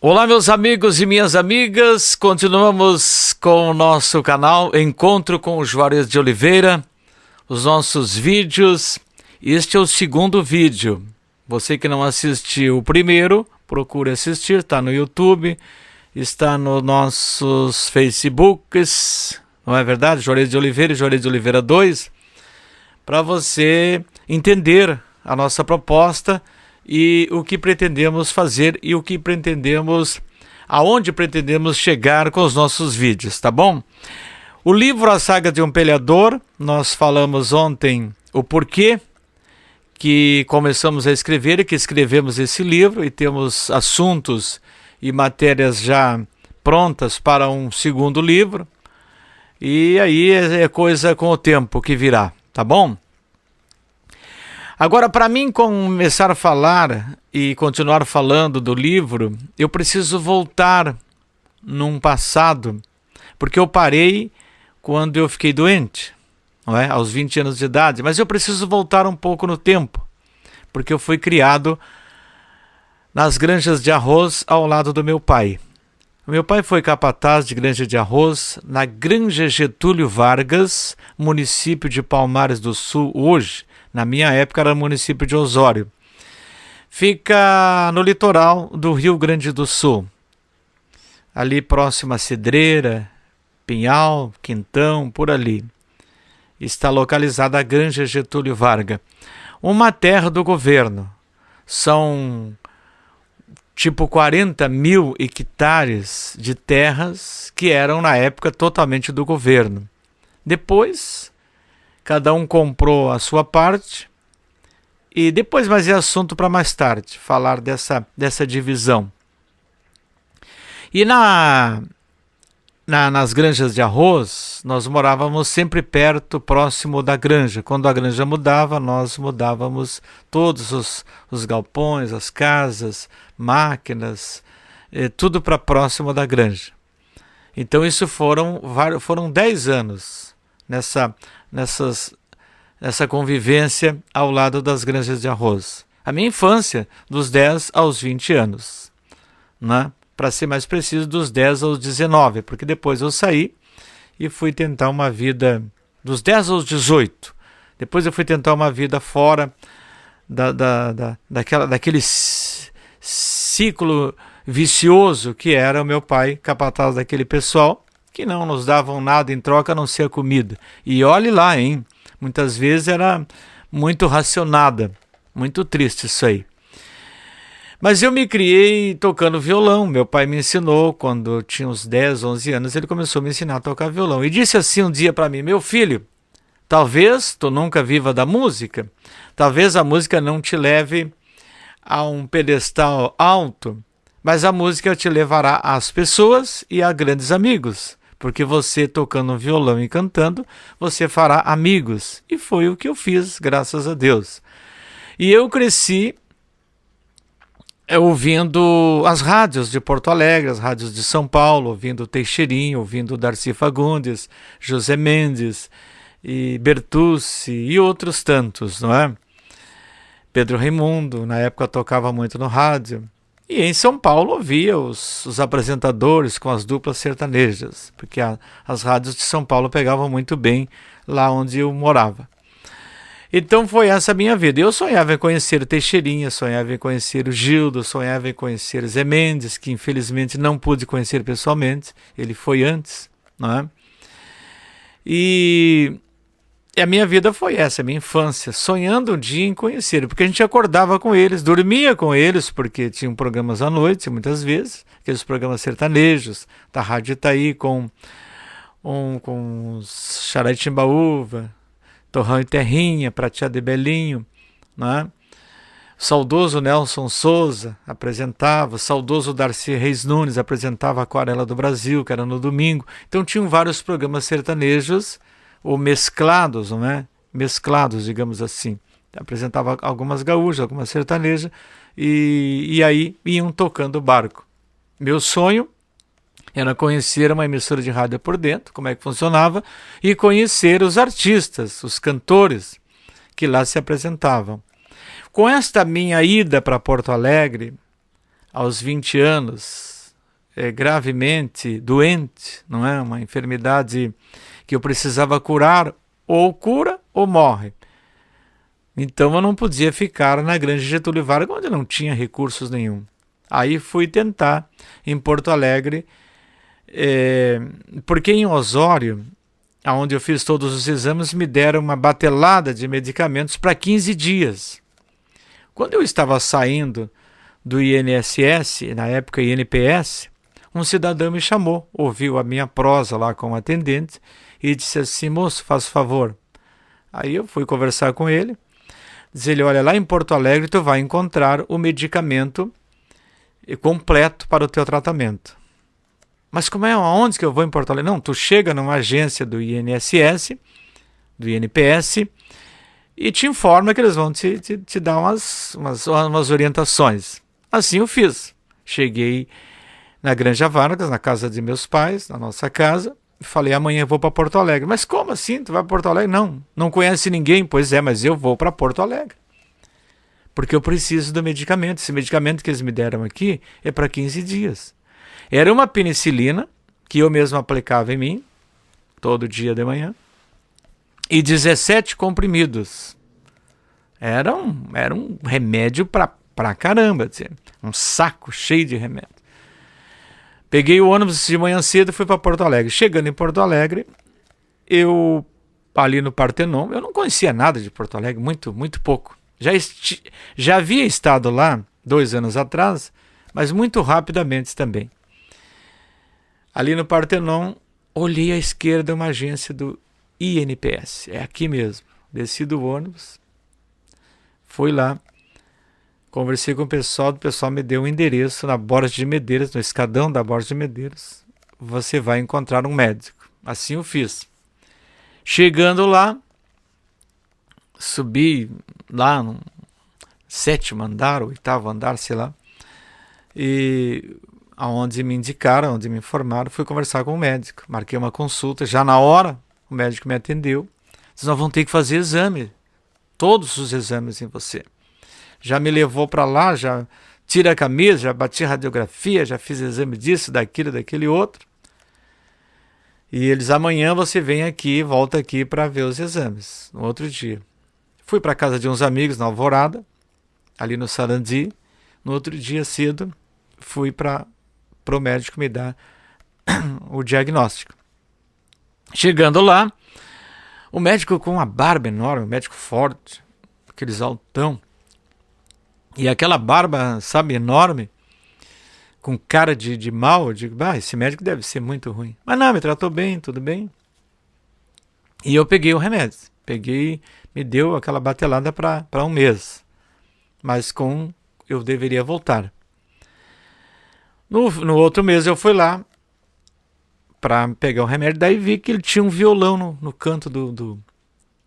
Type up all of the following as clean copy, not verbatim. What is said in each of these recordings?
Olá, meus amigos e minhas amigas, continuamos com o nosso canal Encontro com o Juarez de Oliveira, os nossos vídeos. Este é o segundo vídeo. Você que não assistiu o primeiro, procure assistir, está no YouTube, está nos nossos Facebooks, não é verdade? Juarez de Oliveira e Juarez de Oliveira 2, para você entender a nossa proposta e o que pretendemos fazer e o que pretendemos, aonde pretendemos chegar com os nossos vídeos, tá bom? O livro A Saga de um Peleador, nós falamos ontem o porquê que começamos a escrever e que escrevemos esse livro e temos assuntos e matérias já prontas para um segundo livro. E aí é coisa com o tempo que virá, tá bom? Agora, para mim começar a falar e continuar falando do livro, eu preciso voltar num passado, porque eu parei quando eu fiquei doente, não é? Aos 20 anos de idade, mas eu preciso voltar um pouco no tempo, porque eu fui criado nas granjas de arroz ao lado do meu pai. O meu pai foi capataz de granja de arroz na Granja Getúlio Vargas, município de Palmares do Sul, hoje. Na minha época era o município de Osório. Fica no litoral do Rio Grande do Sul. Ali próximo a Cidreira, Pinhal, Quintão, por ali. Está localizada a Granja Getúlio Vargas. Uma terra do governo. São tipo 40 mil hectares de terras que eram na época totalmente do governo. Depois cada um comprou a sua parte e depois, mas é assunto para mais tarde, falar dessa divisão. E nas granjas de arroz, nós morávamos sempre perto, próximo da granja. Quando a granja mudava, nós mudávamos todos os galpões, as casas, máquinas, tudo para próximo da granja. Então isso foram 10 anos nessa convivência ao lado das granjas de arroz. A minha infância, dos 10 aos 20 anos, né? Para ser mais preciso, dos 10 aos 19, porque depois eu saí e fui tentar uma vida dos 10 aos 18. Depois eu fui tentar uma vida fora daquele ciclo vicioso que era o meu pai, capataz daquele pessoal, que não nos davam nada em troca a não ser a comida. E olhe lá, hein? Muitas vezes era muito racionada. Muito triste isso aí. Mas eu me criei tocando violão. Meu pai me ensinou, quando eu tinha uns 10, 11 anos, ele começou a me ensinar a tocar violão. E disse assim um dia para mim: meu filho, talvez tu nunca viva da música, talvez a música não te leve a um pedestal alto, mas a música te levará às pessoas e a grandes amigos. Porque você tocando violão e cantando, você fará amigos. E foi o que eu fiz, graças a Deus. E eu cresci ouvindo as rádios de Porto Alegre, as rádios de São Paulo, ouvindo Teixeirinho, ouvindo Darcy Fagundes, José Mendes, e Bertucci e outros tantos, não é? Pedro Raimundo, na época tocava muito no rádio. E em São Paulo ouvia os apresentadores com as duplas sertanejas, porque as rádios de São Paulo pegavam muito bem lá onde eu morava. Então foi essa a minha vida. Eu sonhava em conhecer o Teixeirinha, sonhava em conhecer o Gildo, sonhava em conhecer o Zé Mendes, que infelizmente não pude conhecer pessoalmente, ele foi antes, não é? E a minha vida foi essa, a minha infância, sonhando um dia em conhecer, porque a gente acordava com eles, dormia com eles, porque tinham programas à noite, muitas vezes, aqueles programas sertanejos, da Rádio Itaí, com Xará de Timbaúva, Torrão e Terrinha, Prateado e Belinho, né? O saudoso Nelson Souza apresentava, o saudoso Darcy Reis Nunes apresentava a Aquarela do Brasil, que era no domingo. Então tinham vários programas sertanejos, ou mesclados, não é? Mesclados, digamos assim. Apresentava algumas gaúchas, algumas sertanejas, e aí iam tocando o barco. Meu sonho era conhecer uma emissora de rádio por dentro, como é que funcionava, e conhecer os artistas, os cantores que lá se apresentavam. Com esta minha ida para Porto Alegre, aos 20 anos, gravemente doente, não é? Uma enfermidade que eu precisava curar, ou cura ou morre. Então eu não podia ficar na Grande Getúlio Vargas, onde não tinha recursos nenhum. Aí fui tentar em Porto Alegre, porque em Osório, onde eu fiz todos os exames, me deram uma batelada de medicamentos para 15 dias. Quando eu estava saindo do INSS, na época INPS, um cidadão me chamou, ouviu a minha prosa lá com o atendente e disse assim: moço, faz favor. Aí eu fui conversar com ele, diz ele: olha, lá em Porto Alegre tu vai encontrar o medicamento completo para o teu tratamento. Mas como é, aonde que eu vou em Porto Alegre? Não, tu chega numa agência do INSS, do INPS, e te informa que eles vão te dar umas orientações. Assim eu fiz. Cheguei na Granja Vargas, na casa de meus pais, na nossa casa, e falei: amanhã eu vou para Porto Alegre. Mas como assim? Tu vai para Porto Alegre? Não conhece ninguém? Pois é, mas eu vou para Porto Alegre. Porque eu preciso do medicamento. Esse medicamento que eles me deram aqui é para 15 dias. Era uma penicilina que eu mesmo aplicava em mim, todo dia de manhã, e 17 comprimidos. Era um remédio pra caramba, um saco cheio de remédio. Peguei o ônibus de manhã cedo e fui para Porto Alegre. Chegando em Porto Alegre, eu, ali no Partenon, eu não conhecia nada de Porto Alegre, muito, muito pouco. Já havia estado lá 2 anos atrás, mas muito rapidamente também. Ali no Partenon, olhei à esquerda uma agência do INPS. É aqui mesmo. Desci do ônibus, fui lá, conversei com o pessoal me deu um endereço na Borges de Medeiros, no escadão da Borges de Medeiros. Você vai encontrar um médico. Assim eu fiz. Chegando lá, subi lá no 7º andar, 8º andar, sei lá, e aonde me indicaram, onde me informaram, fui conversar com o médico. Marquei uma consulta, já na hora o médico me atendeu. Disse: nós vamos ter que fazer exame, todos os exames em você. Já me levou para lá, já tira a camisa, já bati radiografia, já fiz exame disso, daquilo, daquele outro. E eles: amanhã você vem aqui, volta aqui para ver os exames, no outro dia. Fui para casa de uns amigos na Alvorada, ali no Sarandi. No outro dia cedo, fui para o médico me dar o diagnóstico. Chegando lá, o médico com uma barba enorme, um médico forte, aqueles altão, e aquela barba, sabe, enorme, com cara de mal. Eu digo: esse médico deve ser muito ruim. Mas não, me tratou bem, tudo bem. E eu peguei o remédio. Me deu aquela batelada para 1 mês. Mas eu deveria voltar. No outro mês eu fui lá para pegar o remédio, daí vi que ele tinha um violão no canto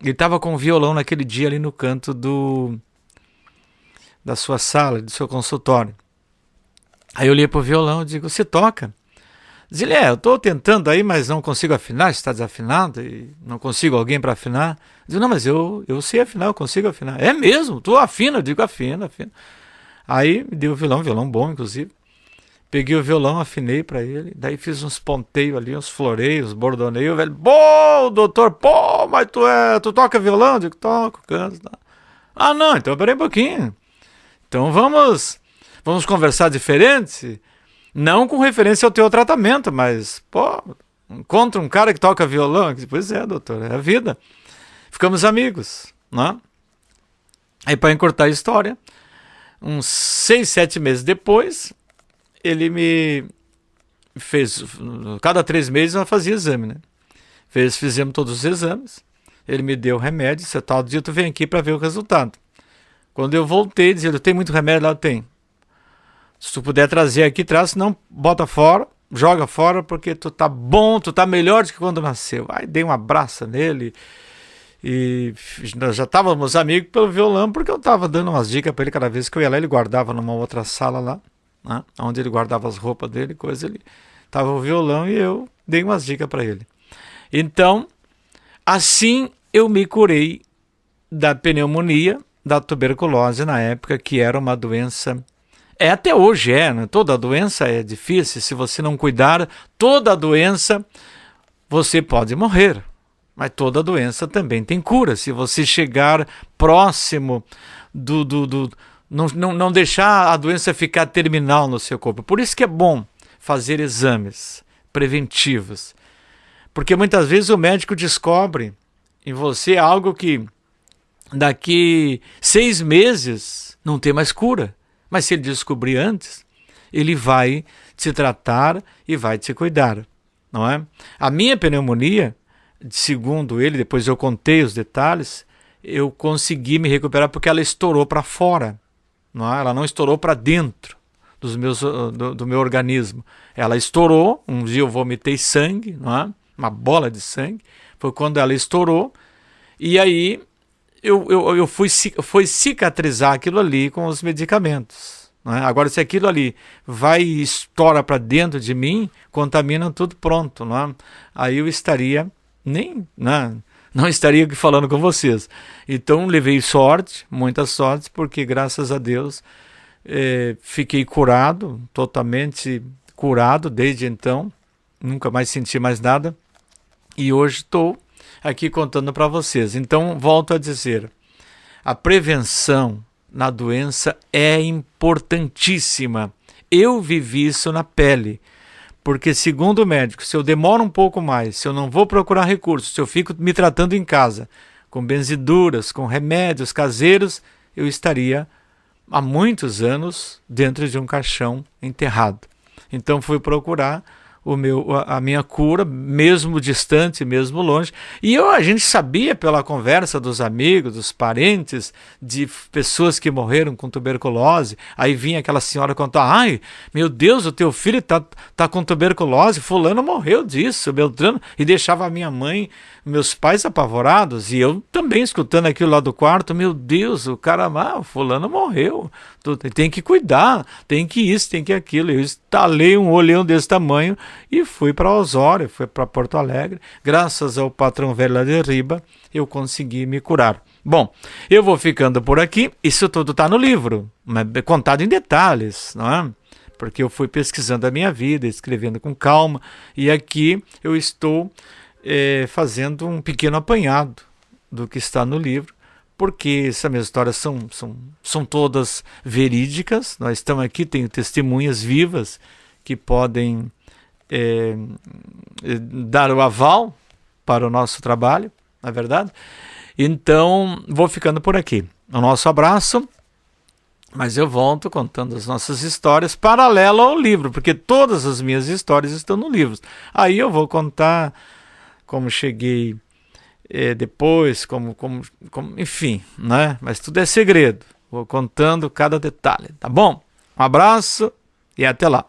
Ele estava com um violão naquele dia ali no canto da sua sala, do seu consultório. Aí eu olhei pro violão e digo: você toca? Diz ele: eu estou tentando aí, mas não consigo afinar, está desafinado e não consigo alguém para afinar. Eu digo: não, mas eu sei afinar, eu consigo afinar. É mesmo? Tu afina? Eu digo: afina. Aí me deu o violão bom, inclusive. Peguei o violão, afinei para ele, daí fiz uns ponteios ali, uns floreios, bordoneios. O velho: pô, doutor, mas tu toca violão? Eu digo: toco, canto. Tá. Ah, não, então peraí um pouquinho. Então vamos conversar diferente, não com referência ao teu tratamento, mas, encontra um cara que toca violão. Eu disse: pois é, doutor, é a vida. Ficamos amigos, né? Aí, para encurtar a história, uns 6, 7 meses depois, ele me fez, cada 3 meses eu fazia exame, né? Fizemos todos os exames, ele me deu o remédio, disse: tal dia tu vem aqui para ver o resultado. Quando eu voltei, dizia: tem muito remédio lá? Eu tenho. Se tu puder trazer aqui, traz, senão bota fora, joga fora, porque tu tá bom, tu tá melhor do que quando nasceu. Aí dei um abraço nele, e nós já estávamos amigos pelo violão, porque eu estava dando umas dicas para ele cada vez que eu ia lá. Ele guardava numa outra sala lá, né, onde ele guardava as roupas dele, ele tava o violão e eu dei umas dicas para ele. Então, assim eu me curei da pneumonia, da tuberculose na época, que era uma doença Até hoje né? Toda doença é difícil. Se você não cuidar, toda doença você pode morrer. Mas toda doença também tem cura. Se você chegar próximo não deixar a doença ficar terminal no seu corpo. Por isso que é bom fazer exames preventivos. Porque muitas vezes o médico descobre em você algo que daqui 6 meses não tem mais cura. Mas se ele descobrir antes, ele vai te tratar e vai te cuidar, não é? A minha pneumonia, segundo ele, depois eu contei os detalhes, eu consegui me recuperar porque ela estourou para fora, não é? Ela não estourou para dentro do meu organismo. Ela estourou, um dia eu vomitei sangue, não é? Uma bola de sangue, foi quando ela estourou, e aí eu fui cicatrizar aquilo ali com os medicamentos. Né? Agora, se aquilo ali vai e estoura para dentro de mim, contamina tudo pronto. Né? Aí eu estaria não estaria aqui falando com vocês. Então, levei sorte, muita sorte, porque graças a Deus fiquei curado, totalmente curado desde então. Nunca mais senti mais nada. E hoje estou aqui contando para vocês. Então, volto a dizer, a prevenção na doença é importantíssima. Eu vivi isso na pele, porque segundo o médico, se eu demoro um pouco mais, se eu não vou procurar recursos, se eu fico me tratando em casa, com benziduras, com remédios caseiros, eu estaria há muitos anos dentro de um caixão enterrado. Então fui procurar a minha cura, mesmo distante, mesmo longe. E a gente sabia pela conversa dos amigos, dos parentes, de pessoas que morreram com tuberculose. Aí vinha aquela senhora contar: ai, meu Deus, o teu filho tá com tuberculose, fulano morreu disso, Beltrano. E deixava a minha mãe, meus pais apavorados, e eu também escutando aquilo lá do quarto: meu Deus, o cara, o fulano morreu, tem que cuidar, tem que isso, tem que aquilo. Eu estalei um olhão desse tamanho e fui para Osório, fui para Porto Alegre. Graças ao patrão velho lá de Riba, eu consegui me curar. Bom, eu vou ficando por aqui. Isso tudo está no livro, contado em detalhes, não é? Porque eu fui pesquisando a minha vida, escrevendo com calma, e aqui eu estou fazendo um pequeno apanhado do que está no livro, porque essas minhas histórias são todas verídicas. Nós estamos aqui, tenho testemunhas vivas que podem dar o aval para o nosso trabalho, não é verdade? Então, vou ficando por aqui. O nosso abraço, mas eu volto contando as nossas histórias paralelo ao livro, porque todas as minhas histórias estão no livro. Aí eu vou contar como cheguei depois, enfim, né? Mas tudo é segredo. Vou contando cada detalhe, tá bom? Um abraço e até lá.